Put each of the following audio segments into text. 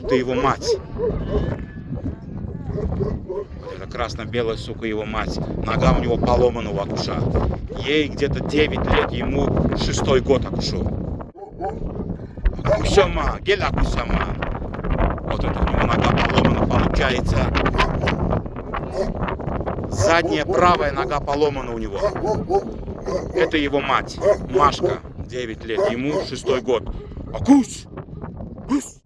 Это его мать. Это красно-белая, сука, его мать. Нога у него поломана у Акуша. Ей где-то 9 лет, ему 6-й год Акушу. Акусяма, гель Акусяма. Вот это у него нога поломана, получается. Задняя правая нога поломана у него. Это его мать, Машка, 9 лет, ему 6-й год. Акусь! Акусь!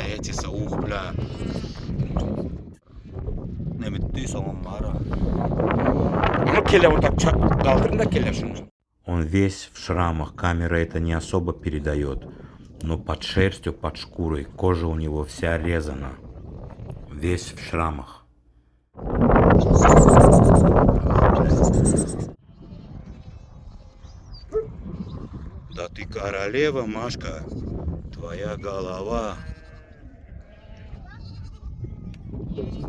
Эти саух, бля. Ну, келя вот так калдырында келя шunu. Он весь в шрамах, камера это не особо передает. Но под шерстью, под шкурой, кожа у него вся резана. Весь в шрамах. Да ты королева, Машка. Твоя голова.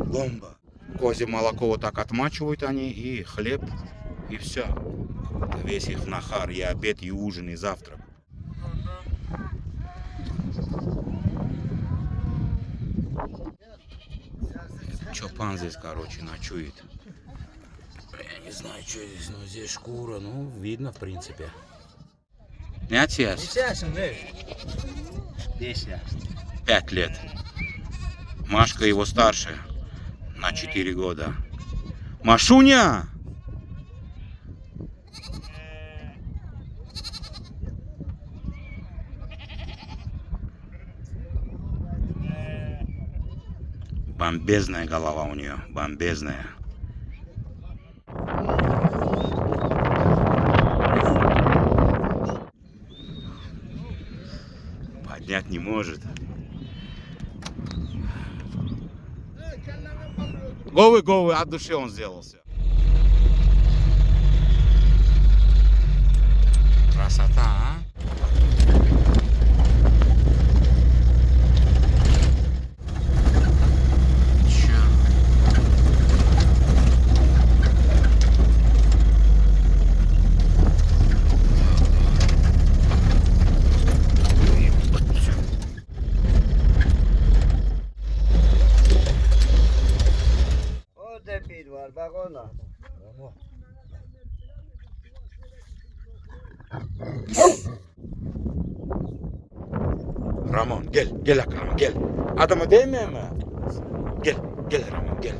Бомба. Козье молоко вот так отмачивают они, и хлеб, и все. Это весь их нахар, и обед, и ужин, и завтрак. Чопан здесь, короче, ночует. Я не знаю, что здесь, но здесь шкура, ну, видно, в принципе. Не отец. 5 лет. Машка его старшая. На 4 года. Машуня! Бомбезная голова у нее, бомбезная. Поднять не может. Голый, от души он сделался. Красота, а? Рамон, gel Akram, gel. Adamı değmiyor mu? Gel Рамон, gel.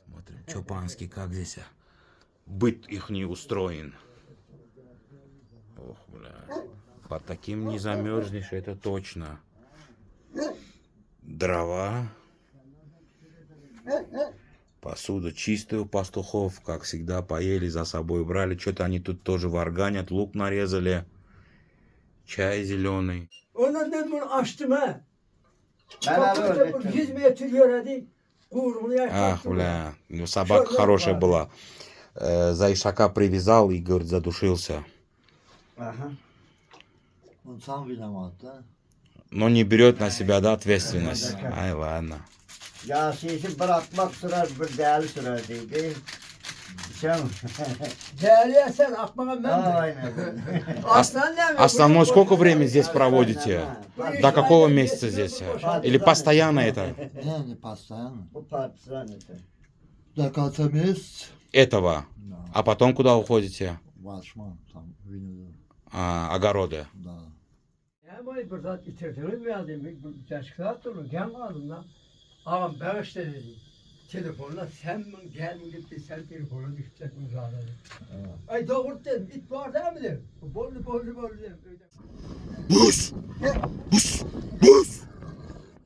Смотрим, Чопанский, как здесь быт их не устроен. Ох, бля. Под таким не замерзнешь, это точно. Дрова. Посуда чистая у пастухов, как всегда, поели, за собой брали. Что-то они тут тоже варганят, лук нарезали, чай зеленый. Ах, бля, собака хорошая была. За ишака привязал и, говорит, задушился. Ага. Он сам виноват, да? Но не берет на себя, да, ответственность. Ай, ладно. Ya sesi bırakmak sürer bir değerli sürer dedi. Değerli sen akmana ben Aynen. Основной сколько времени здесь проводите? До какого месяца здесь? Или постоянно это? Не постоянно. Bu partizan это. До конца месяца. Этого. А потом куда уходите? Başman tam vinyo. Огороды. Да. Ya böyle bir zat itirtirim verdim. Bir teşkilat olur. Gel ağzımdan. Ağam ben işte dedi. Telefonla sen mi gel mi dedi. Sen telefona düşecek mi zaten. Ay doğru dedim. İt var değil mi dedim. Bollu dedim. Бус! Бус! Бус!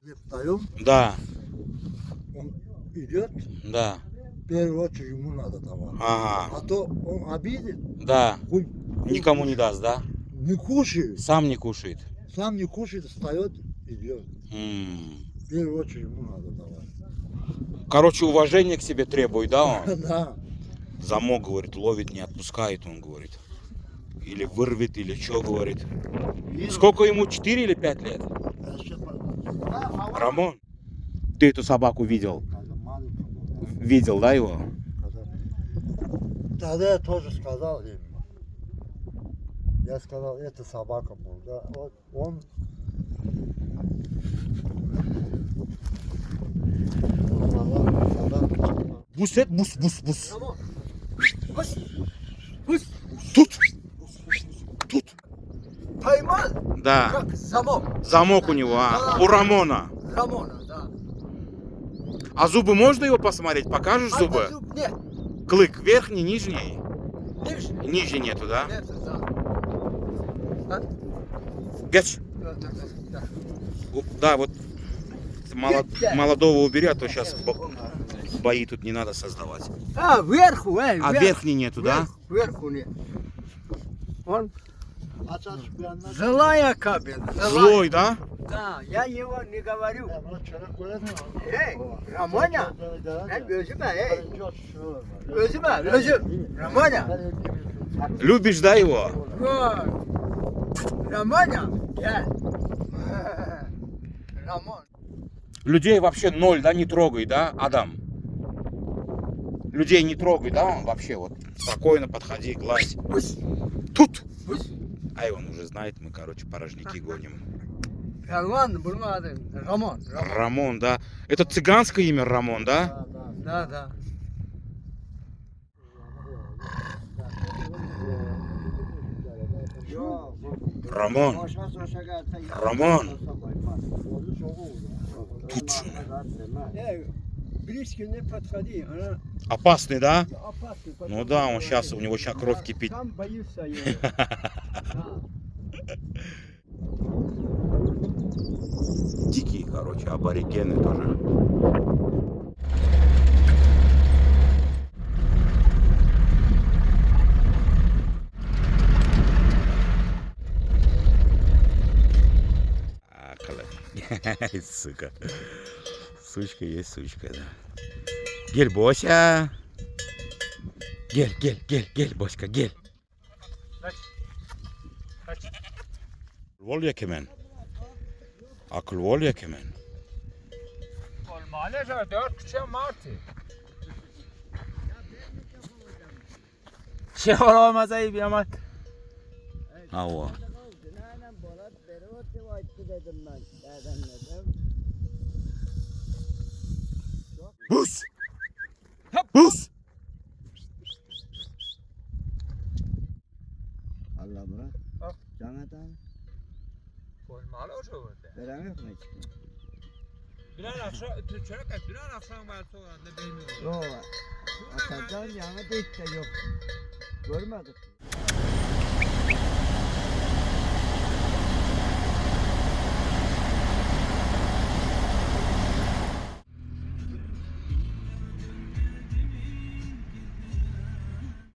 Вдаем, Да, он идет, да. в первую очередь ему надо давать. Ага, А то он обидит, да. хуй Никому не даст, да? не кушает. Сам не кушает. Сам не кушает, встает, идет. В первую очередь ему надо давать. Короче, уважение к себе требует, да, он? Да. Замок, говорит, ловит, не отпускает, он говорит. или вырвет, или что говорит. Сколько ему, 4 или 5 лет? Рамон, ты эту собаку видел? Видел, да, его? Тогда я тоже сказал им. Я сказал, это собака был, да. Вот он. Бусет, бус. Рамон. Бус. Бус. Тут. Поймал. Да. Как замок. Замок у него, а? У Рамона. Рамона, да. А зубы можно его посмотреть? Покажешь зубы? Зуб нет. Клык верхний, нижний? Нижний. Нижний нету, да? Нет, да. А? Геч. Да. Да, вот молодого убери, а то сейчас бои тут не надо создавать. А, вверху, А верхний нету, да? Вверху нет. Он Açar şu bir yandan. злая кабель. Злой, да? Да, я его не говорю. Ya buna çörek koyalım. Ey, Ramonya. Ben gözüme, ey. Özüme. Özüm. Ramonya. Любишь, да, его? Вот. Ramonya, gel. Рамон. Людей вообще ноль, да, не трогай, да, Адам? Людей не трогай, да, он вообще вот спокойно подходи, гладь. Пусть. Тут! Пусть. Ай, он уже знает, мы, короче, порожники гоним. Рамон, bunun adı Рамон. Рамон, да? Это цыганское имя Рамон, да? Да, да. Рамон, Рамон. Тут что? Ey, близко не подходи, она Опасный, да? опасный. Ну да, он сейчас, у него сейчас кровь кипит. Сам боюсь его. Да. Дикие, короче, аборигены тоже. Сука. Сучка есть сучка, да. Гель, Бося. Гель, Боська, гель. Vol yekemen. Akıl vol yekemen. Maalesef 4 kişi Martı. Şey olmaz ayıp ama. Ha o. Bus. Bus. Allah bırak. Canatan. Olmalı o şöyle. Veren yok mu hiç? Birer akşam, çörek et, birer akşam var sonra ne bilmiyorum. Yok. Atacan yanı da hiç de yok. Görmedik.